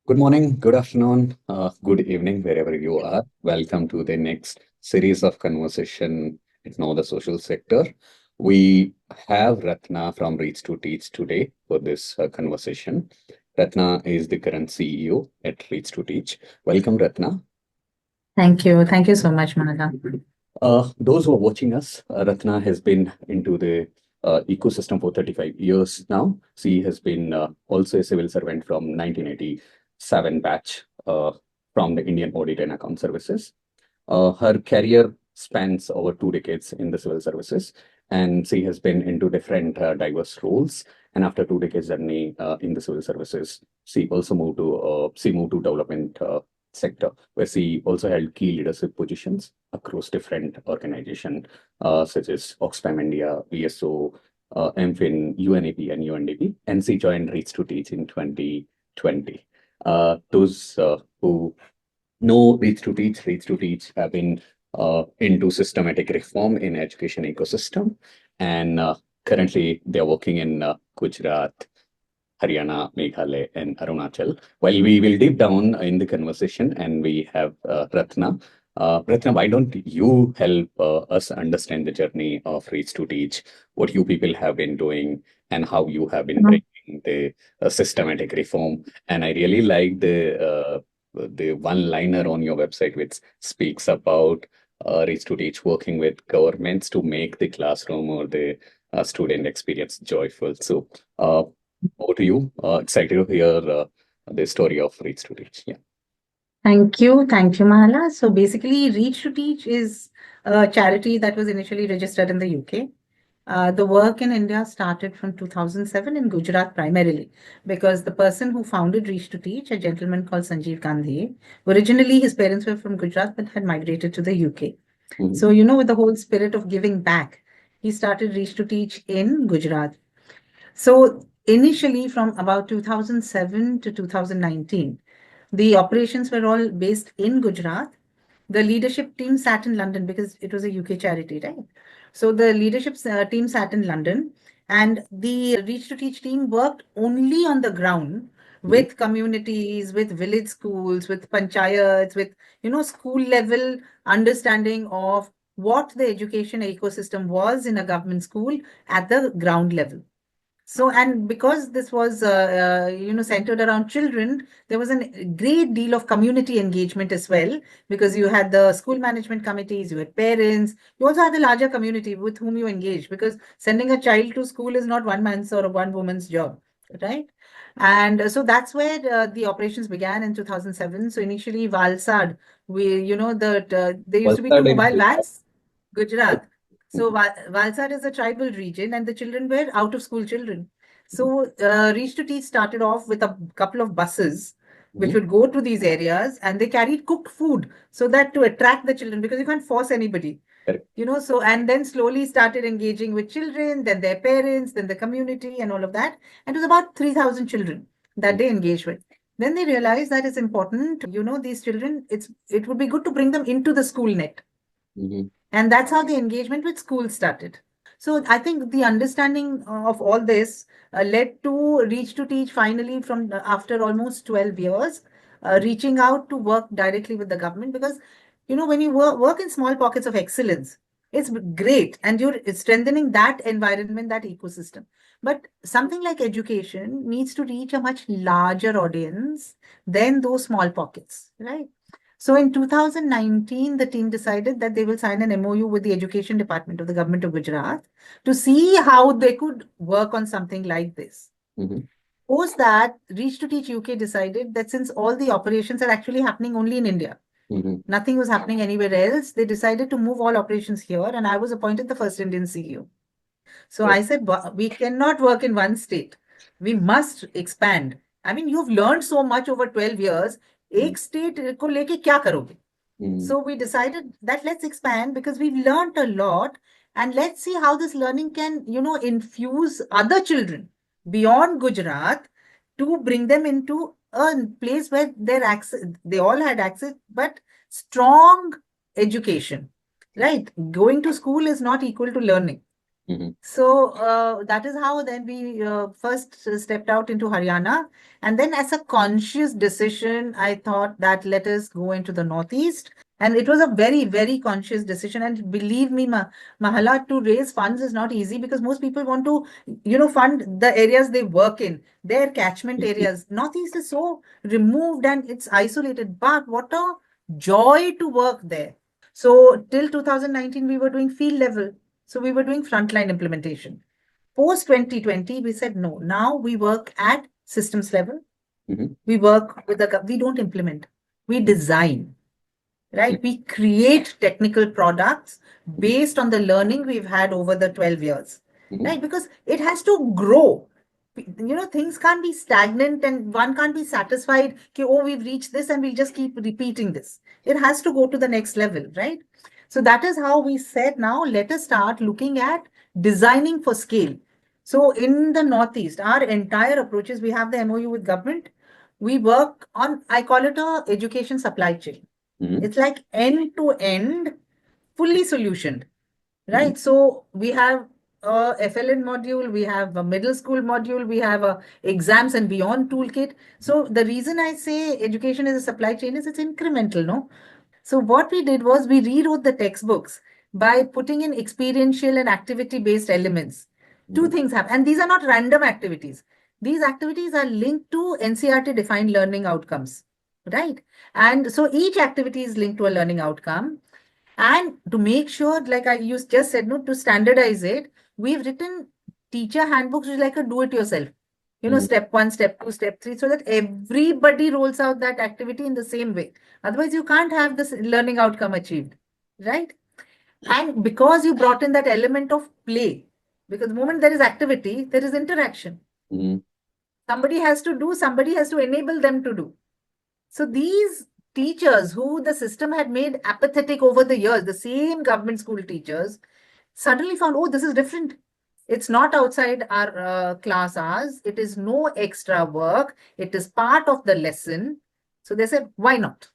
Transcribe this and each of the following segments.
Good morning, good afternoon, good evening, wherever you are. Welcome to the next series of conversation in the social sector. We have Ratna from Reach to Teach today for this conversation. Ratna is the current CEO at Reach to Teach. Welcome, Ratna. Thank you. Thank you so much, Managa. Those who are watching us, Ratna has been into the ecosystem for 35 years now. She has been also a civil servant from 1987 batch from the Indian Audit and Account Services. Her career spans over 2 decades in the civil services, and she has been into different diverse roles. And after 2 decades journey in the civil services, she moved to development sector, where she also held key leadership positions across different organizations such as Oxfam India, VSO, MFIN, UNAP, and UNDP. And she joined Reach to Teach in 2020. Those who know Reach to Teach have been into systematic reform in education ecosystem, and currently they are working in Gujarat, Haryana, Meghalaya, and Arunachal. While we will deep down in the conversation, and we have Ratna. Ratna, why don't you help us understand the journey of Reach to Teach, what you people have been doing, and how you have been Mhm. bringing the systematic reform? And I really like the one-liner on your website which speaks about Reach to Teach working with governments to make the classroom or the student experience joyful. So, over to you. Excited to hear the story of Reach to Teach. Yeah. Thank you. Thank you, Mahala. So basically, Reach to Teach is a charity that was initially registered in the UK. The work in India started from 2007 in Gujarat primarily because the person who founded Reach to Teach, a gentleman called Sanjeev Gandhi, originally his parents were from Gujarat but had migrated to the UK. So, Mhm. with the whole spirit of giving back, he started Reach to Teach in Gujarat. So initially, from about 2007 to 2019, the operations were all based in Gujarat. The leadership team sat in London because it was a UK charity, right? So the leadership team sat in London, and the Reach to Teach team worked only on the ground Mhm. with communities, with village schools, with panchayats, with school level understanding of what the education ecosystem was in a government school at the ground level. So, and because this was, centered around children, there was a great deal of community engagement as well, because you had the school management committees, you had parents, you also had the larger community with whom you engage, because sending a child to school is not one man's or one woman's job, right? And so that's where the operations began in 2007. So initially, Valsad, there used to be two Valsad in mobile Gujarat. vans, Gujarat. So Mhm. Valsad is a tribal region, and the children were out of school children. So Reach to Teach started off with a couple of buses which Mhm. would go to these areas, and they carried cooked food so that to attract the children, because you can't force anybody. Correct. So and then slowly started engaging with children, then their parents, then the community, and all of that. And it was about 3,000 children that Mhm. they engaged with. Then they realized that it's important, these children, it would be good to bring them into the school net. Mhm. And that's how the engagement with schools started. So I think the understanding of all this led to Reach to Teach finally, from after almost 12 years, reaching out to work directly with the government, because when you work in small pockets of excellence, it's great, and you're strengthening that environment, that ecosystem. But something like education needs to reach a much larger audience than those small pockets, right? So in 2019, the team decided that they will sign an MOU with the Education Department of the Government of Gujarat to see how they could work on something like this. Mhm. Post that, Reach to Teach UK decided that since all the operations are actually happening only in India, Mhm. nothing was happening anywhere else, they decided to move all operations here, and I was appointed the first Indian CEO. So Correct. I said, We cannot work in one state. We must expand. I mean, you've learned so much over 12 years. Mhm. एक state को लेके क्या करोगे? Mhm. So we decided that let's expand, because we've learned a lot, and let's see how this learning can, infuse other children beyond Gujarat, to bring them into a place where they all had access, but strong education, right? Going to school is not equal to learning. Mhm. So that is how then we first stepped out into Haryana. And then, as a conscious decision, I thought that let us go into the Northeast. And it was a very, very conscious decision. And believe me, Mahala, to raise funds is not easy because most people want to, fund the areas they work in, their catchment areas. Northeast is so removed and it's isolated. But what a joy to work there. So till 2019, we were doing field level. So we were doing frontline implementation. Post 2020, we said no. Now we work at systems level. Mhm. We work with we don't implement, we design, right? We create technical products Mhm. based on the learning we've had over the 12 years, Mhm. right? Because it has to grow. Things can't be stagnant and one can't be satisfied. Okay, oh, we've reached this and we'll just keep repeating this. It has to go to the next level, right? So that is how we said now let us start looking at designing for scale. So in the Northeast, our entire approach is we have the MOU with government. We work on, I call it a education supply chain. Mhm. It's like end to end, fully solutioned, Mhm. right? So we have a FLN module, we have a middle school module, we have a exams and beyond toolkit. So the reason I say education is a supply chain is it's incremental, no? So what we did was we rewrote the textbooks by putting in experiential and activity-based elements. Two Mhm. things happen, and these are not random activities. These activities are linked to NCRT-defined learning outcomes, right? And so each activity is linked to a learning outcome. And to make sure, like you just said, no, to standardize it, we've written teacher handbooks, which is like a do-it-yourself. Mhm. Step one, step two, step three, so that everybody rolls out that activity in the same way. Otherwise, you can't have this learning outcome achieved, right? And because you brought in that element of play, because the moment there is activity, there is interaction. Mhm. Somebody has to do, somebody has to enable them to do. So these teachers who the system had made apathetic over the years, the same government school teachers, suddenly found, oh, this is different. It's not outside our class hours. It is no extra work. It is part of the lesson. So they said, why not?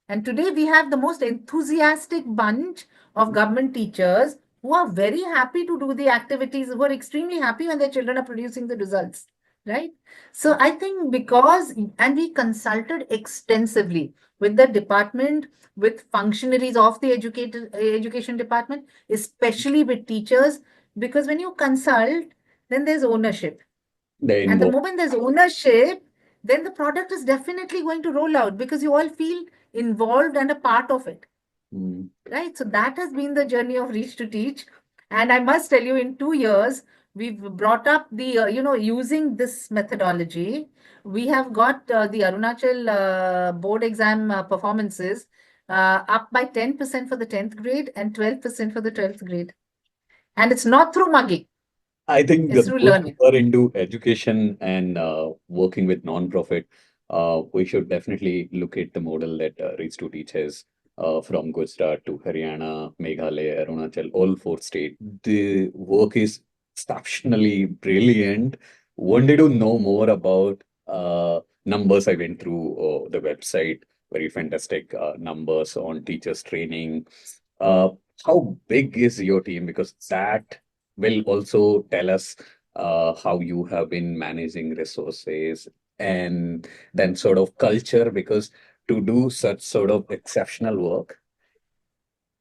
And today we have the most enthusiastic bunch of government teachers who are very happy to do the activities, who are extremely happy when their children are producing the results, right? So I think because, and we consulted extensively with the department, with functionaries of the education department, especially with teachers, because when you consult, then there's ownership. They're And the involved. moment there's ownership, then the product is definitely going to roll out because you all feel involved and a part of it, Mhm. right? So that has been the journey of Reach to Teach. And I must tell you, in 2 years, we've brought up the, using this methodology, we have got the Arunachal board exam performances up by 10% for the 10th grade and 12% for the 12th grade. And it's not through mugging, I think it's through those learning. who are into education and working with non-profit, we should definitely look at the model that Reach to Teach has from Gujarat to Haryana, Meghalaya, Arunachal, all four states. The work is exceptionally brilliant. Wanted to know more about numbers. I went through the website, very fantastic numbers on teachers training. Uh, how big is your team? Because that will also tell us how you have been managing resources and then sort of culture. Because to do such sort of exceptional work,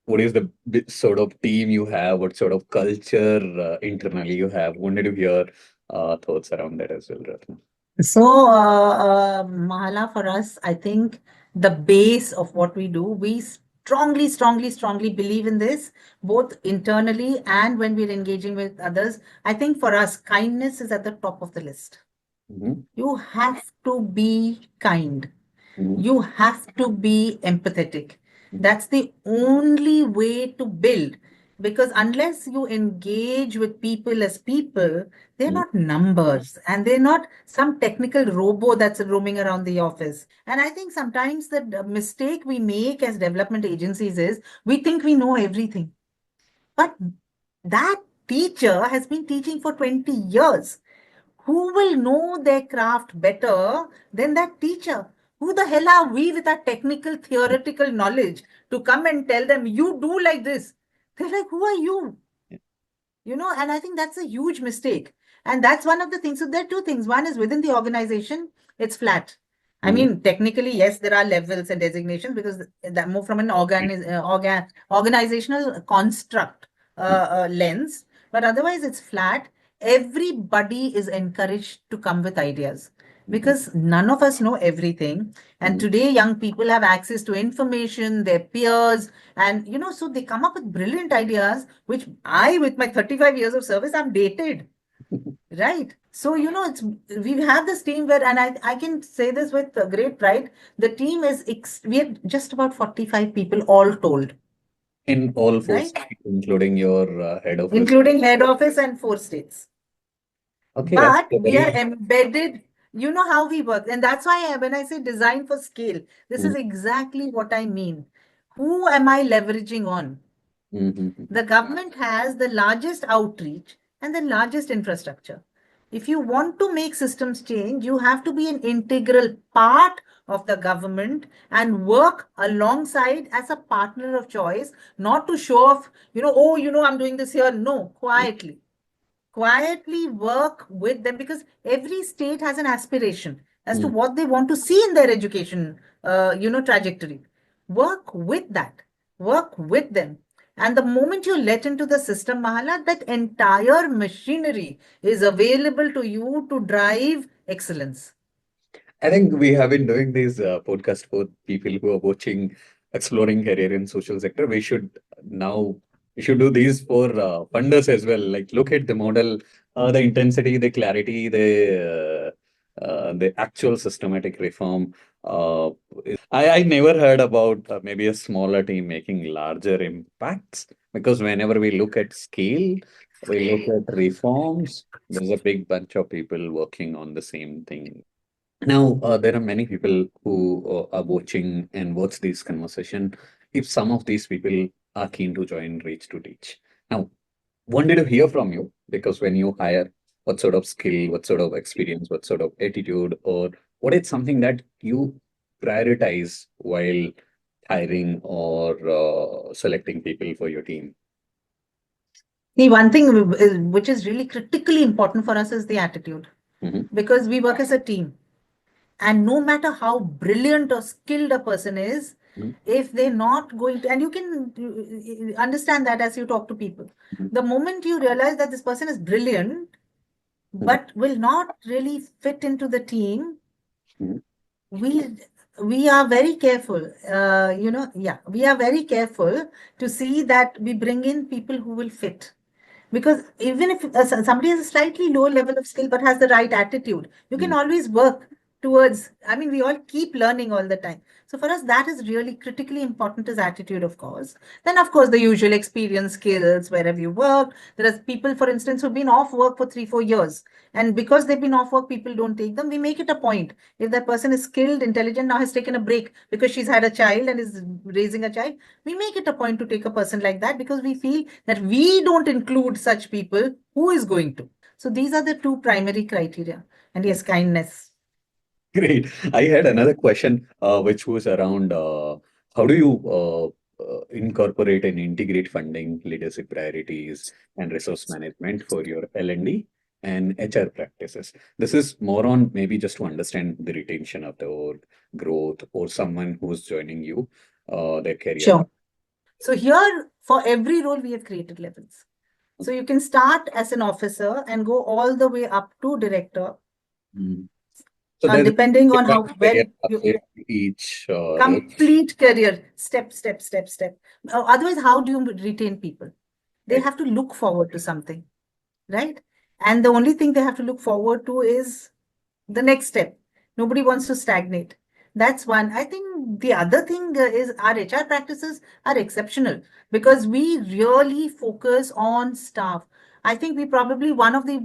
what is the sort of team you have? What sort of culture internally you have? Wanted to hear thoughts around that as well, Ratna. So, Mahala, for us, I think the base of what we do, we strongly, strongly, strongly believe in this, both internally and when we're engaging with others. I think for us, kindness is at the top of the list. Mhm. You have to be kind. Mhm. You have to be empathetic. Mhm. That's the only way to build. Because unless you engage with people as people, they're Mhm. not numbers and they're not some technical robo that's roaming around the office. And I think sometimes the mistake we make as development agencies is we think we know everything. But that teacher has been teaching for 20 years. Who will know their craft better than that teacher? Who the hell are we with our technical, theoretical knowledge to come and tell them, you do like this? They're like, who are you? and I think that's a huge mistake. And that's one of the things. So there are two things. One is within the organization, it's flat. I Mhm. mean, technically, yes, there are levels and designations because that move from an organizational construct lens, but otherwise it's flat. Everybody is encouraged to come with ideas Mhm. because none of us know everything. And Mhm. today, young people have access to information, their peers, and so they come up with brilliant ideas, which I, with my 35 years of service, I'm dated. Right. So, it's we have this team where, and I can say this with great pride, the team is, we are just about 45 people all told, In all four right? states, including your head office. Including head office and four states. Okay, that's But a we are very. embedded, you know how we work. And that's why when I say design for scale, this Mhm. is exactly what I mean. Who am I leveraging on? Mhm. The government has the largest outreach and the largest infrastructure. If you want to make systems change, you have to be an integral part of the government and work alongside as a partner of choice, not to show off, oh, I'm doing this here. No, quietly work with them because every state has an aspiration as to Mhm. what they want to see in their education trajectory. Work with that, work with them, and the moment you let into the system, Mahala, that entire machinery is available to you to drive excellence. I think we have been doing this podcast for people who are watching, exploring career in social sector. Now we should do these for funders as well. Like look at the model, the intensity, the clarity, the actual systematic reform. Uh, I never heard about maybe a smaller team making larger impacts because whenever we look at scale, we look at reforms. There's a big bunch of people working on the same thing. Now, there are many people who are watching and watch this conversation. If some of these people are keen to join Reach to Teach. Now, wanted to hear from you because when you hire, what sort of skill, what sort of experience, what sort of attitude, or what is something that you prioritize while hiring or selecting people for your team? The one thing which is really critically important for us is the attitude Mhm. because we work as a team. And no matter how brilliant or skilled a person is, Mhm. if they're not going to, and you can understand that as you talk to people, Mhm. the moment you realize that this person is brilliant, Mhm. but will not really fit into the team, Mhm. we we are very careful. Yeah, we are very careful to see that we bring in people who will fit. Because even if somebody has a slightly lower level of skill but has the right attitude, you can Mhm. always work towards. I mean, we all keep learning all the time. So for us, that is really critically important as attitude, of course. Then, of course, the usual experience, skills, wherever you work. There are people, for instance, who've been off work for 3, 4 years. And because they've been off work, people don't take them. We make it a point. If that person is skilled, intelligent, now has taken a break because she's had a child and is raising a child, we make it a point to take a person like that because we feel that we don't include such people. Who is going to? So these are the two primary criteria. And yes, kindness. Great. I had another question, which was around how do you incorporate and integrate funding, leadership priorities, and resource management for your L&D and HR practices? This is more on maybe just to understand the retention of the org, growth, or someone who's joining you, their career path. Sure. So here, for every role, we have created levels. So you can start as an officer and go all the way up to director, Mm. So there's a depending on defined how career well you pathway to each role. complete career, step, step, step, step. Otherwise, how do you retain people? They Right. have to look forward to something, right? And the only thing they have to look forward to is the next step. Nobody wants to stagnate. That's one. I think the other thing is our HR practices are exceptional because we really focus on staff. I think we probably one of the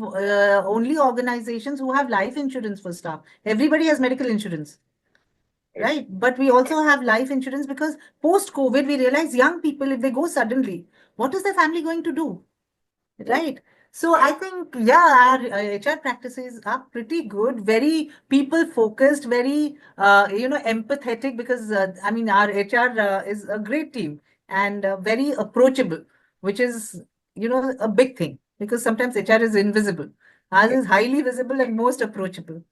only organizations who have life insurance for staff. Everybody has medical insurance, Right. right? But we also have life insurance because post COVID, we realize young people, if they go suddenly, what is their family going to do? Right. Right. So I think, yeah, our HR practices are pretty good, very people focused, very, empathetic because, I mean, our HR is a great team and very approachable, which is, a big thing. because sometimes HR is invisible. Ours is highly visible and most approachable.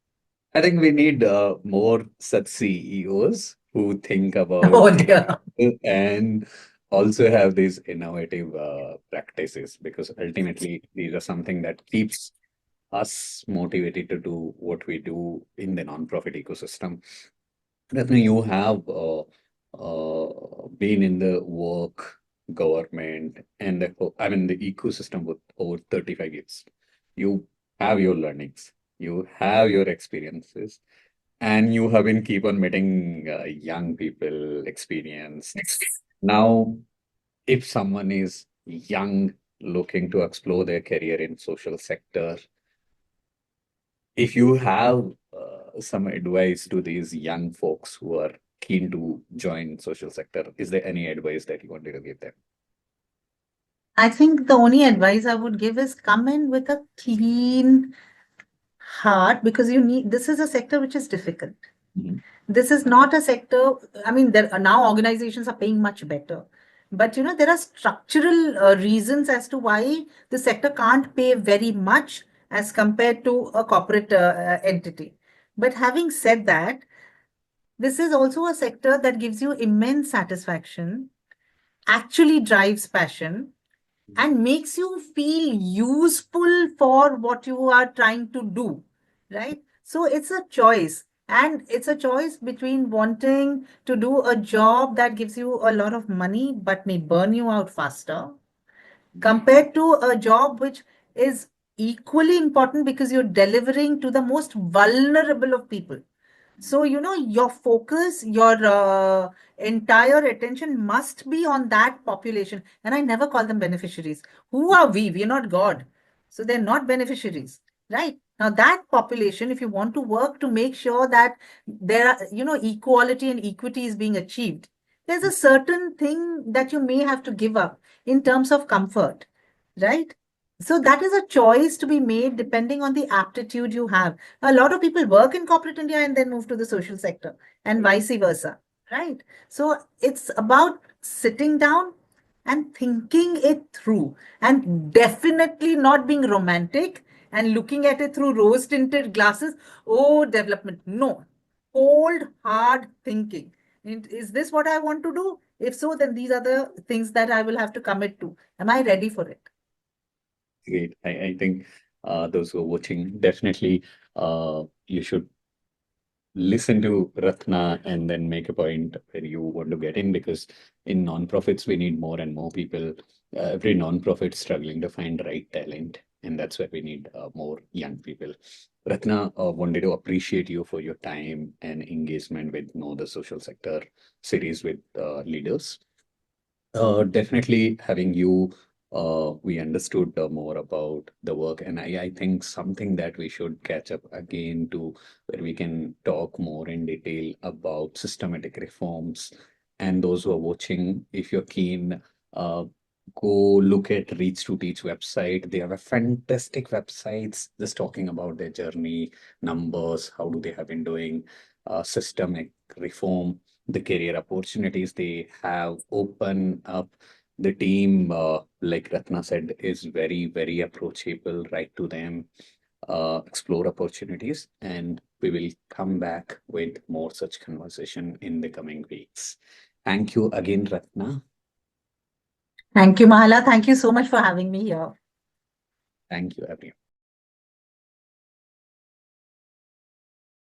I think we need more such CEOs who think about Oh dear. people and also have these innovative practices, because ultimately these are something that keeps us motivated to do what we do in the nonprofit ecosystem. Ratna, you have been in the work, government, and I mean the ecosystem with over 35 years. You have your learnings, you have your experiences, and you have been keep on meeting young people, experienced. Now, if someone is young, looking to explore their career in social sector, if you have some advice to these young folks who are keen to join social sector, is there any advice that you wanted to give them? I think the only advice I would give is come in with a clean heart, because you need, this is a sector which is difficult. Mhm. This is not a sector, I mean, there are now organizations are paying much better. But there are structural reasons as to why the sector can't pay very much as compared to a corporate entity. But having said that, this is also a sector that gives you immense satisfaction, actually drives passion, and makes you feel useful for what you are trying to do, right? So it's a choice. And it's a choice between wanting to do a job that gives you a lot of money but may burn you out faster, compared to a job which is equally important because you're delivering to the most vulnerable of people. So, your focus, your entire attention must be on that population. And I never call them beneficiaries. Who are we? We are not God. So they're not beneficiaries, right? Now, that population, if you want to work to make sure that there are, equality and equity is being achieved, there's a certain thing that you may have to give up in terms of comfort, right? So that is a choice to be made depending on the aptitude you have. A lot of people work in corporate India and then move to the social sector, and vice versa, right? So it's about sitting down and thinking it through, and definitely not being romantic and looking at it through rose tinted glasses. Oh, development. No. Cold, hard thinking. Is this what I want to do? If so, then these are the things that I will have to commit to. Am I ready for it? Great. I think those who are watching, definitely you should listen to Ratna and then make a point where you want to get in, because in nonprofits we need more and more people. Every nonprofit struggling to find right talent, and that's where we need more young people. Ratna, wanted to appreciate you for your time and engagement with Know the Social Sector series with leaders. Definitely having you, we understood more about the work, and I think something that we should catch up again to, where we can talk more in detail about systematic reforms. And those who are watching, if you're keen, uh, go look at Reach to Teach website. They have a fantastic websites just talking about their journey, numbers, how do they have been doing, systemic reform, the career opportunities they have open up. The team, like Ratna said, is very, very approachable, right to them, explore opportunities, and we will come back with more such conversation in the coming weeks. Thank you again, Ratna. Thank you, Mahala. Thank you so much for having me here. Thank you, everyone.